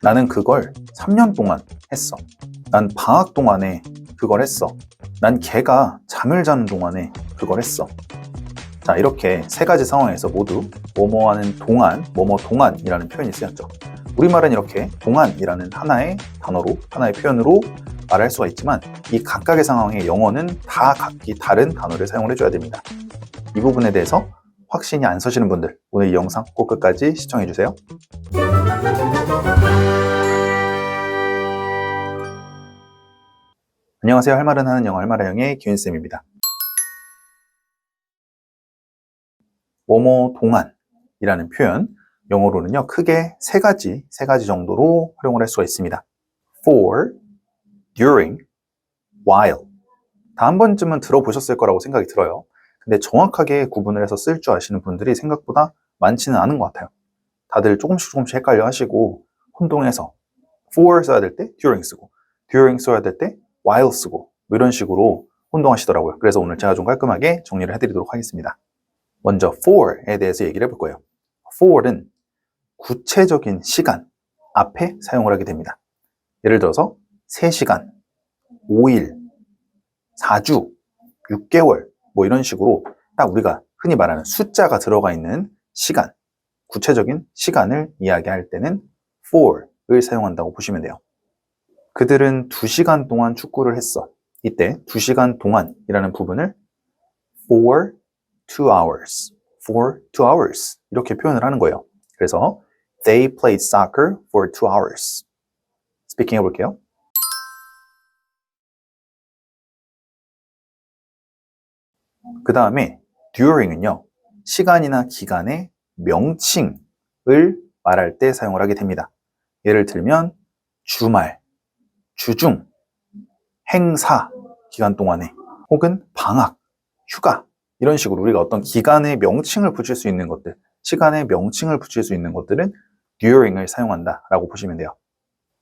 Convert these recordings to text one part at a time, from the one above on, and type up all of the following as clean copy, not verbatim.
나는 그걸 3년 동안 했어. 난 방학 동안에 그걸 했어. 난 걔가 잠을 자는 동안에 그걸 했어. 자, 이렇게 세 가지 상황에서 모두 뭐뭐 하는 동안, 뭐뭐 동안이라는 표현이 쓰였죠. 우리말은 이렇게 동안이라는 하나의 단어로, 하나의 표현으로 말할 수가 있지만 이 각각의 상황에 영어는 다 각기 다른 단어를 사용을 해줘야 됩니다. 이 부분에 대해서 확신이 안 서시는 분들, 오늘 이 영상 꼭 끝까지 시청해주세요. 안녕하세요. 할 말은 하는 영어, 할말의 영의 기훈쌤입니다. 뭐뭐 동안이라는 표현, 영어로는요, 크게 세 가지 정도로 활용을 할 수가 있습니다. for, during, while. 다 한 번쯤은 들어보셨을 거라고 생각이 들어요. 근데 정확하게 구분을 해서 쓸 줄 아시는 분들이 생각보다 많지는 않은 것 같아요. 다들 조금씩 헷갈려 하시고 혼동해서 for 써야 될 때 during 쓰고 during 써야 될 때 while 쓰고 뭐 이런 식으로 혼동하시더라고요. 그래서 오늘 제가 좀 깔끔하게 정리를 해드리도록 하겠습니다. 먼저 for에 대해서 얘기를 해볼 거예요. for는 구체적인 시간 앞에 사용을 하게 됩니다. 예를 들어서 3시간, 5일, 4주, 6개월 뭐 이런 식으로 딱 우리가 흔히 말하는 숫자가 들어가 있는 시간, 구체적인 시간을 이야기할 때는 for를 사용한다고 보시면 돼요. 그들은 2시간 동안 축구를 했어. 이때 2시간 동안이라는 부분을 for 2 hours, for 2 hours 이렇게 표현을 하는 거예요. 그래서 they played soccer for 2 hours. 스피킹 해볼게요. 그 다음에 during은요, 시간이나 기간의 명칭을 말할 때 사용을 하게 됩니다. 예를 들면 주말, 주중, 행사 기간 동안에 혹은 방학, 휴가 이런 식으로 우리가 어떤 기간의 명칭을 붙일 수 있는 것들, 시간의 명칭을 붙일 수 있는 것들은 during을 사용한다라고 보시면 돼요.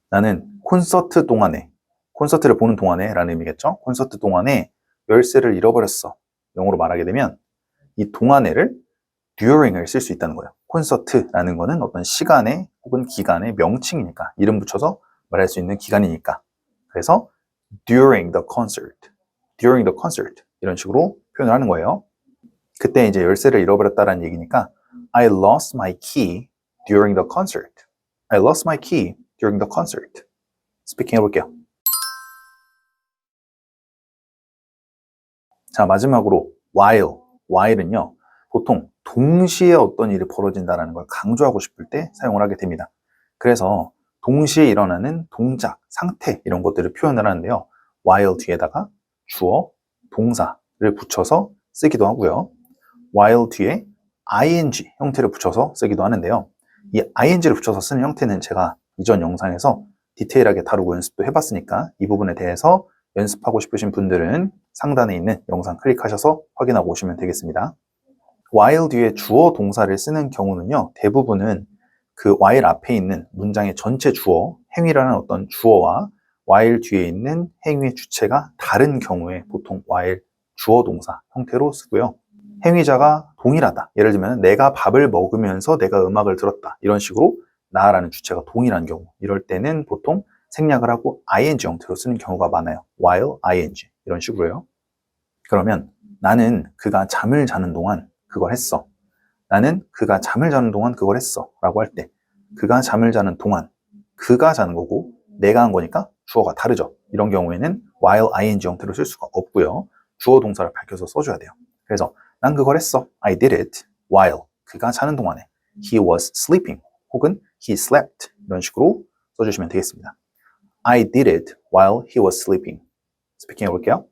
나는 콘서트 동안에, 콘서트를 보는 동안에 라는 의미겠죠? 콘서트 동안에 열쇠를 잃어버렸어. 영어로 말하게 되면 이 동안에를 during을 쓸 수 있다는 거예요. 콘서트라는 거는 어떤 시간의 혹은 기간의 명칭이니까, 이름 붙여서 말할 수 있는 기간이니까. 그래서 during the concert 이런 식으로 표현을 하는 거예요. 그때 이제 열쇠를 잃어버렸다라는 얘기니까 I lost my key during the concert. I lost my key during the concert. 스피킹 해볼게요. 자, 마지막으로 while은요, 보통 동시에 어떤 일이 벌어진다는 걸 강조하고 싶을 때 사용을 하게 됩니다. 그래서 동시에 일어나는 동작, 상태 이런 것들을 표현을 하는데요. while 뒤에다가 주어, 동사를 붙여서 쓰기도 하고요. while 뒤에 ing 형태를 붙여서 쓰기도 하는데요. 이 ing를 붙여서 쓰는 형태는 제가 이전 영상에서 디테일하게 다루고 연습도 해봤으니까 이 부분에 대해서 연습하고 싶으신 분들은 상단에 있는 영상 클릭하셔서 확인하고 오시면 되겠습니다. while 뒤에 주어 동사를 쓰는 경우는요, 대부분은 그 while 앞에 있는 문장의 전체 주어, 행위라는 어떤 주어와 while 뒤에 있는 행위의 주체가 다른 경우에 보통 while 주어 동사 형태로 쓰고요. 행위자가 동일하다. 예를 들면 내가 밥을 먹으면서 내가 음악을 들었다. 이런 식으로 나라는 주체가 동일한 경우, 이럴 때는 보통 생략을 하고 ing 형태로 쓰는 경우가 많아요. while ing 이런 식으로요. 그러면 나는 그가 잠을 자는 동안 그걸 했어. 나는 그가 잠을 자는 동안 그걸 했어 라고 할 때 그가 잠을 자는 동안, 그가 자는 거고 내가 한 거니까 주어가 다르죠. 이런 경우에는 while ing 형태로 쓸 수가 없고요. 주어 동사를 밝혀서 써줘야 돼요. 그래서 난 그걸 했어. I did it while 그가 자는 동안에 he was sleeping 혹은 he slept 이런 식으로 써주시면 되겠습니다. I did it while he was sleeping. 스피킹 해볼게요.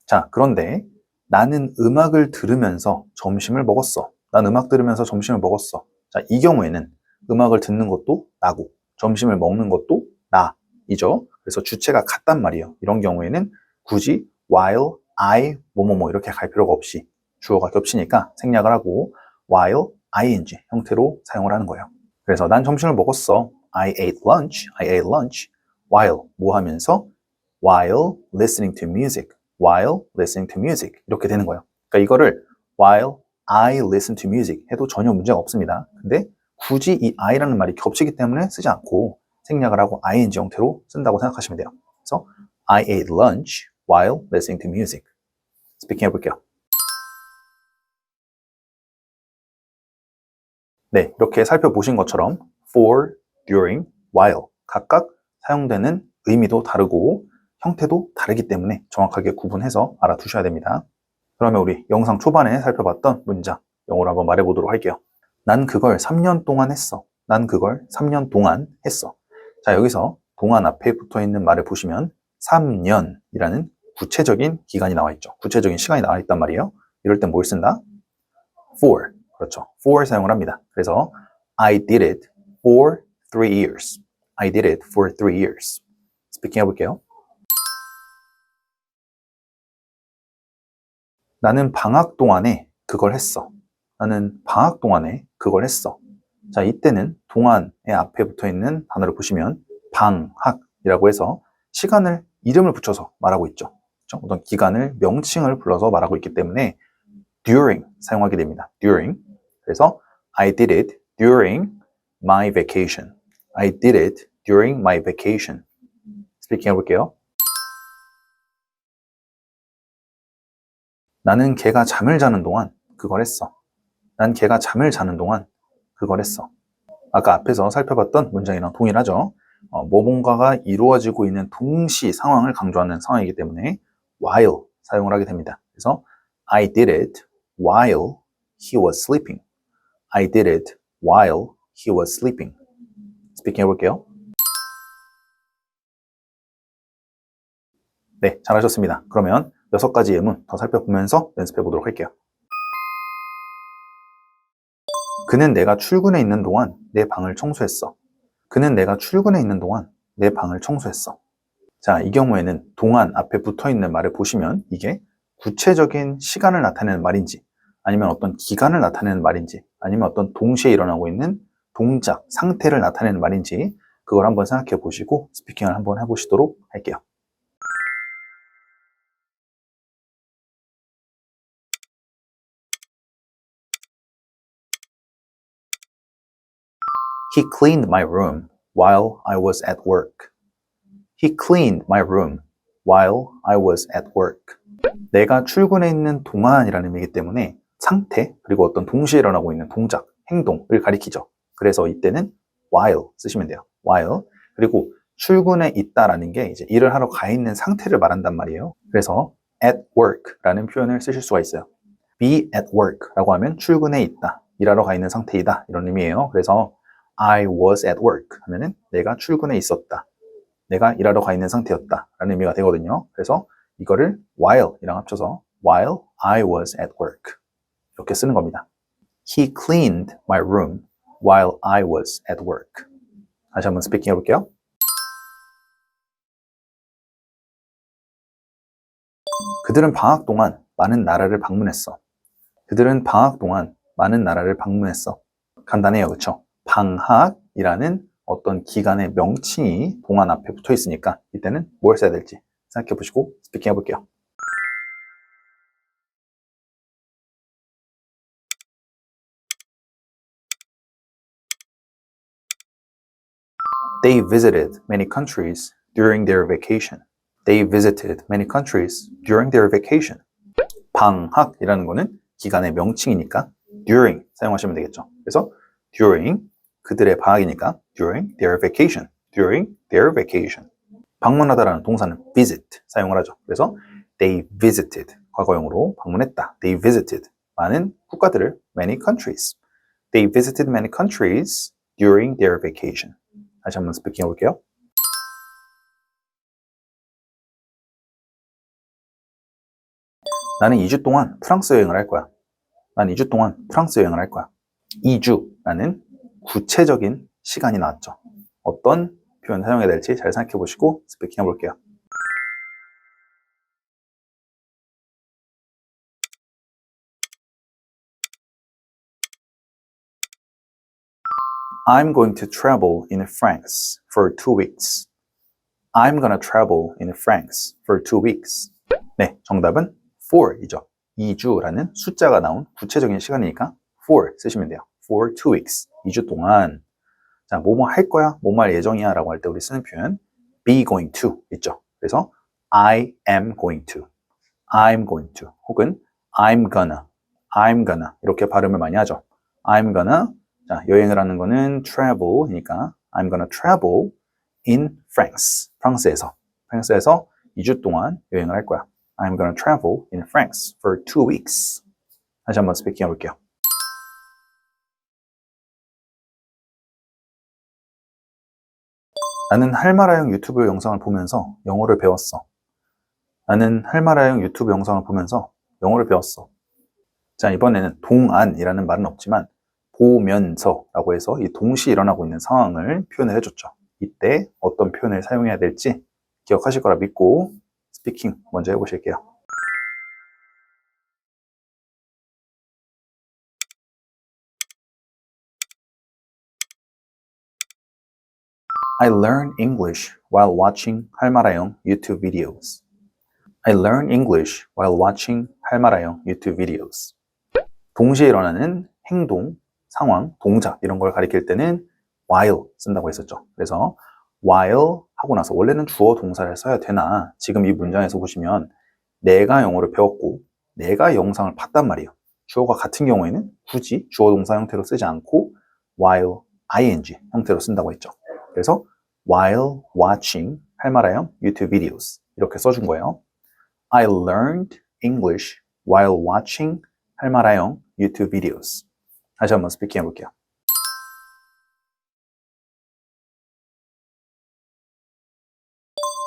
자, 그런데 나는 음악을 들으면서 점심을 먹었어. 난 음악 들으면서 점심을 먹었어. 자, 이 경우에는 음악을 듣는 것도 나고 점심을 먹는 것도 나이죠. 그래서 주체가 같단 말이에요. 이런 경우에는 굳이 while I 뭐뭐뭐 이렇게 갈 필요가 없이 주어가 겹치니까 생략을 하고 while ing 형태로 사용을 하는 거예요. 그래서 난 점심을 먹었어. I ate lunch while 뭐 하면서 while listening to music 이렇게 되는 거예요. 그러니까 이거를 while I listen to music 해도 전혀 문제가 없습니다. 근데 굳이 이 I라는 말이 겹치기 때문에 쓰지 않고 생략을 하고 ing 형태로 쓴다고 생각하시면 돼요. 그래서 I ate lunch while listening to music. 스피킹 해볼게요. 네, 이렇게 살펴보신 것처럼 for, during, while 각각 사용되는 의미도 다르고 형태도 다르기 때문에 정확하게 구분해서 알아두셔야 됩니다. 그러면 우리 영상 초반에 살펴봤던 문장 영어로 한번 말해보도록 할게요. 난 그걸 3년 동안 했어. 난 그걸 3년 동안 했어. 자, 여기서 동안 앞에 붙어있는 말을 보시면 3년이라는 구체적인 기간이 나와 있죠. 구체적인 시간이 나와 있단 말이에요. 이럴 땐 뭘 쓴다? for. 그렇죠. for 사용을 합니다. 그래서 I did it for 3 years. I did it for 3 years. 스피킹 해볼게요. 나는 방학 동안에 그걸 했어. 나는 방학 동안에 그걸 했어. 자, 이때는 동안의 앞에 붙어 있는 단어를 보시면 방학이라고 해서 시간을 이름을 붙여서 말하고 있죠. 그렇죠? 어떤 기간을 명칭을 불러서 말하고 있기 때문에 during 사용하게 됩니다. during. 그래서 I did it during my vacation. I did it during my vacation. 스피킹 해볼게요. 나는 걔가 잠을 자는 동안 그걸 했어. 난 걔가 잠을 자는 동안 그걸 했어. 아까 앞에서 살펴봤던 문장이랑 동일하죠. 뭔가가 이루어지고 있는 동시 상황을 강조하는 상황이기 때문에 while 사용을 하게 됩니다. 그래서 I did it while he was sleeping. I did it while he was sleeping. 스피킹 해볼게요. 네, 잘하셨습니다. 그러면 6가지 예문 더 살펴보면서 연습해 보도록 할게요. 그는 내가 출근해 있는 동안 내 방을 청소했어. 그는 내가 출근해 있는 동안 내 방을 청소했어. 자, 이 경우에는 동안 앞에 붙어 있는 말을 보시면 이게 구체적인 시간을 나타내는 말인지 아니면 어떤 기간을 나타내는 말인지 아니면 어떤 동시에 일어나고 있는 동작, 상태를 나타내는 말인지 그걸 한번 생각해 보시고 스피킹을 한번 해보시도록 할게요. He cleaned my room while I was at work. He cleaned my room while I was at work. 내가 출근해 있는 동안이라는 의미이기 때문에 상태 그리고 어떤 동시에 일어나고 있는 동작, 행동을 가리키죠. 그래서 이때는 while 쓰시면 돼요. while. 그리고 출근해 있다라는 게 이제 일을 하러 가 있는 상태를 말한단 말이에요. 그래서 at work라는 표현을 쓰실 수가 있어요. be at work라고 하면 출근해 있다, 일하러 가 있는 상태이다 이런 의미예요. 그래서 I was at work 하면은 내가 출근해 있었다, 내가 일하러 가 있는 상태였다 라는 의미가 되거든요. 그래서 이거를 while 이랑 합쳐서 while I was at work 이렇게 쓰는 겁니다. He cleaned my room while I was at work. 다시 한번 스피킹 해볼게요. 그들은 방학 동안 많은 나라를 방문했어. 그들은 방학 동안 많은 나라를 방문했어. 간단해요, 그렇죠? 방학이라는 어떤 기간의 명칭이 동안 앞에 붙어 있으니까 이때는 뭘 써야 될지 생각해 보시고 스피킹 해볼게요. They visited many countries during their vacation. They visited many countries during their vacation. 방학이라는 거는 기간의 명칭이니까 during 사용하시면 되겠죠. 그래서 during 그들의 방학이니까 during their vacation. during their vacation. 방문하다라는 동사는 visit 사용을 하죠. 그래서 they visited 과거형으로 방문했다. They visited 많은 국가들을 many countries. They visited many countries during their vacation. 다시 한번 스피킹 해볼게요. 나는 2주 동안 프랑스 여행을 할 거야. 난 2주 동안 프랑스 여행을 할 거야. 2주라는 구체적인 시간이 나왔죠. 어떤 표현 사용해야 될지 잘 생각해 보시고 스피킹 해볼게요. I'm going to travel in France for 2 weeks. I'm gonna travel in France for 2 weeks. 네, 정답은 for이죠. 2주라는 숫자가 나온 구체적인 시간이니까 for 쓰시면 돼요. for 2 weeks. 2주 동안. 자, 뭐뭐 할 거야? 뭐뭐 할 예정이야? 라고 할 때 우리 쓰는 표현 be going to 있죠. 그래서 I am going to, I'm going to 혹은 I'm gonna 이렇게 발음을 많이 하죠. I'm gonna 자, 여행을 하는 거는 travel이니까 I'm gonna travel in France. 프랑스에서 2주 동안 여행을 할 거야. I'm gonna travel in France for 2 weeks. 다시 한번 스피킹 해볼게요. 나는 할마라형 유튜브 영상을 보면서 영어를 배웠어. 나는 할마라형 유튜브 영상을 보면서 영어를 배웠어. 자, 이번에는 동안이라는 말은 없지만 보면서라고 해서 이 동시에 일어나고 있는 상황을 표현을 해줬죠. 이때 어떤 표현을 사용해야 될지 기억하실 거라 믿고 스피킹 먼저 해보실게요. I learn English while watching 할마라형 YouTube videos. I learn English while watching 할마라형 YouTube videos. 동시에 일어나는 행동, 상황, 동작 이런 걸 가리킬 때는 while 쓴다고 했었죠. 그래서 while 하고 나서 원래는 주어 동사를 써야 되나 지금 이 문장에서 보시면 내가 영어를 배웠고 내가 영상을 봤단 말이에요. 주어가 같은 경우에는 굳이 주어 동사 형태로 쓰지 않고 while ing 형태로 쓴다고 했죠. 그래서 while watching 할마라형 YouTube videos 이렇게 써준 거예요. I learned English while watching 할마라형 YouTube videos. 다시 한번 스피킹 해볼게요.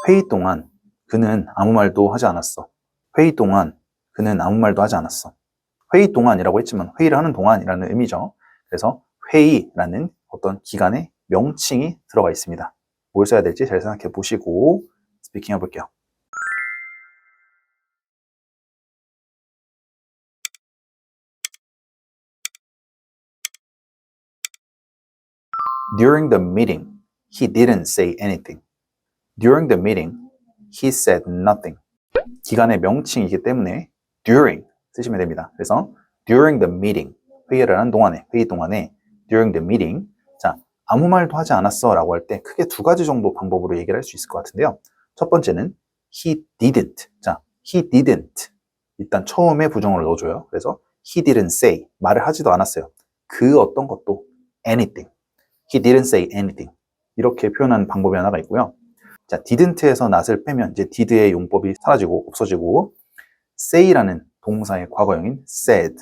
회의 동안 그는 아무 말도 하지 않았어. 회의 동안 그는 아무 말도 하지 않았어. 회의 동안이라고 했지만 회의를 하는 동안이라는 의미죠. 그래서 회의라는 어떤 기간의 명칭이 들어가 있습니다. 뭘 써야 될지 잘 생각해 보시고 스피킹 해볼게요. During the meeting, he didn't say anything. During the meeting, he said nothing. 기간의 명칭이기 때문에 during 쓰시면 됩니다. 그래서 during the meeting, 회의를 하는 동안에, 회의 동안에 during the meeting, 자, 아무 말도 하지 않았어 라고 할 때 크게 두 가지 정도 방법으로 얘기를 할 수 있을 것 같은데요. 첫 번째는 he didn't. 자, he didn't. 일단 처음에 부정어를 넣어줘요. 그래서 he didn't say. 말을 하지도 않았어요. 그 어떤 것도 anything. He didn't say anything. 이렇게 표현하는 방법이 하나가 있고요. 자, didn't에서 not을 빼면 이제 did의 용법이 사라지고 없어지고 say라는 동사의 과거형인 said.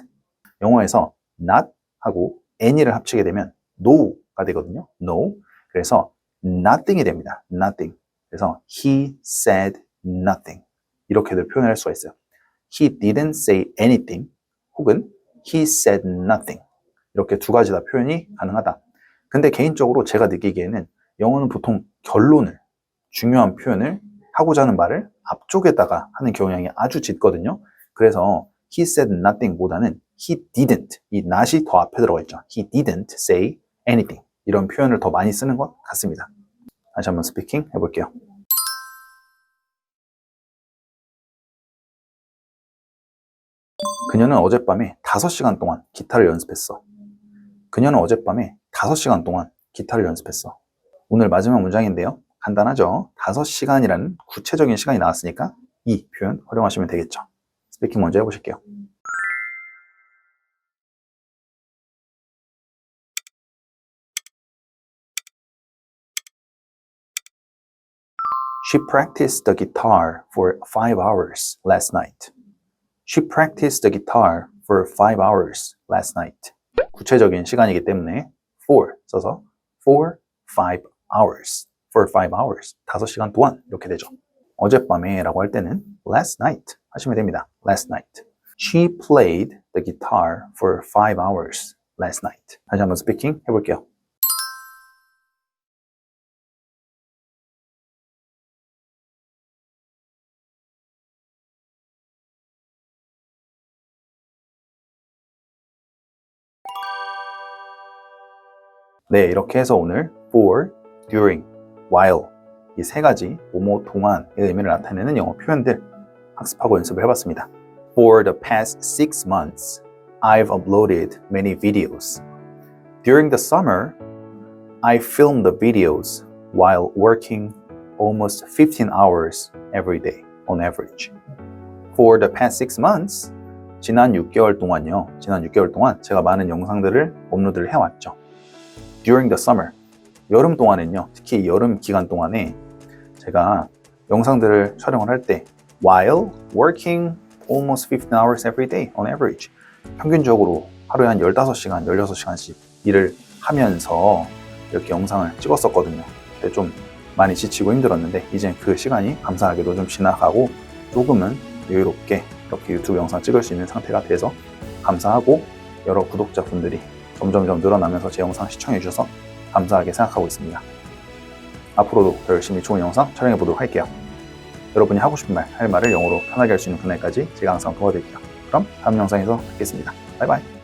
영어에서 not 하고 any를 합치게 되면 no가 되거든요. no. 그래서 nothing이 됩니다. nothing. 그래서 he said nothing. 이렇게도 표현을 할 수가 있어요. He didn't say anything 혹은 he said nothing. 이렇게 두 가지 다 표현이 가능하다. 근데 개인적으로 제가 느끼기에는 영어는 보통 결론을, 중요한 표현을 하고자 하는 말을 앞쪽에다가 하는 경향이 아주 짙거든요. 그래서 he said nothing 보다는 he didn't, 이 not이 더 앞에 들어가 있죠. he didn't say anything. 이런 표현을 더 많이 쓰는 것 같습니다. 다시 한번 스피킹 해볼게요. 그녀는 어젯밤에 5시간 동안 기타를 연습했어. 그녀는 어젯밤에 5시간 동안 기타를 연습했어. 오늘 마지막 문장인데요. 간단하죠? 5시간이라는 구체적인 시간이 나왔으니까 이 표현 활용하시면 되겠죠. 스피킹 먼저 해보실게요. She practiced the guitar for 5 hours last night. She practiced the guitar for 5 hours last night. 구체적인 시간이기 때문에 for 써서 for 5 hours. for 5 hours. 5시간 동안 이렇게 되죠. 어젯밤에 라고 할 때는 last night 하시면 됩니다. last night. She played the guitar for 5 hours last night. 다시 한번 스피킹 해볼게요. 네, 이렇게 해서 오늘 for, during, while 이 세 가지 뭐뭐 동안의 의미를 나타내는 영어 표현들 학습하고 연습을 해봤습니다. For the past 6 months, I've uploaded many videos. During the summer, I filmed the videos while working almost 15 hours every day on average. For the past 6 months, 지난 6개월 동안요. 지난 6개월 동안 제가 많은 영상들을 업로드를 해왔죠. During the summer, 여름 동안은요. 특히 여름 기간 동안에 제가 영상들을 촬영을 할 때 while working almost 15 hours every day on average, 평균적으로 하루에 한 15시간, 16시간씩 일을 하면서 이렇게 영상을 찍었었거든요. 그때 좀 많이 지치고 힘들었는데 이제 그 시간이 감사하게도 좀 지나가고 조금은 여유롭게 이렇게 유튜브 영상 찍을 수 있는 상태가 돼서 감사하고 여러 구독자분들이 점점점 늘어나면서 제 영상 시청해 주셔서 감사하게 생각하고 있습니다. 앞으로도 더 열심히 좋은 영상 촬영해 보도록 할게요. 여러분이 하고 싶은 말, 할 말을 영어로 편하게 할 수 있는 그날까지 제가 항상 도와드릴게요. 그럼 다음 영상에서 뵙겠습니다. 바이바이.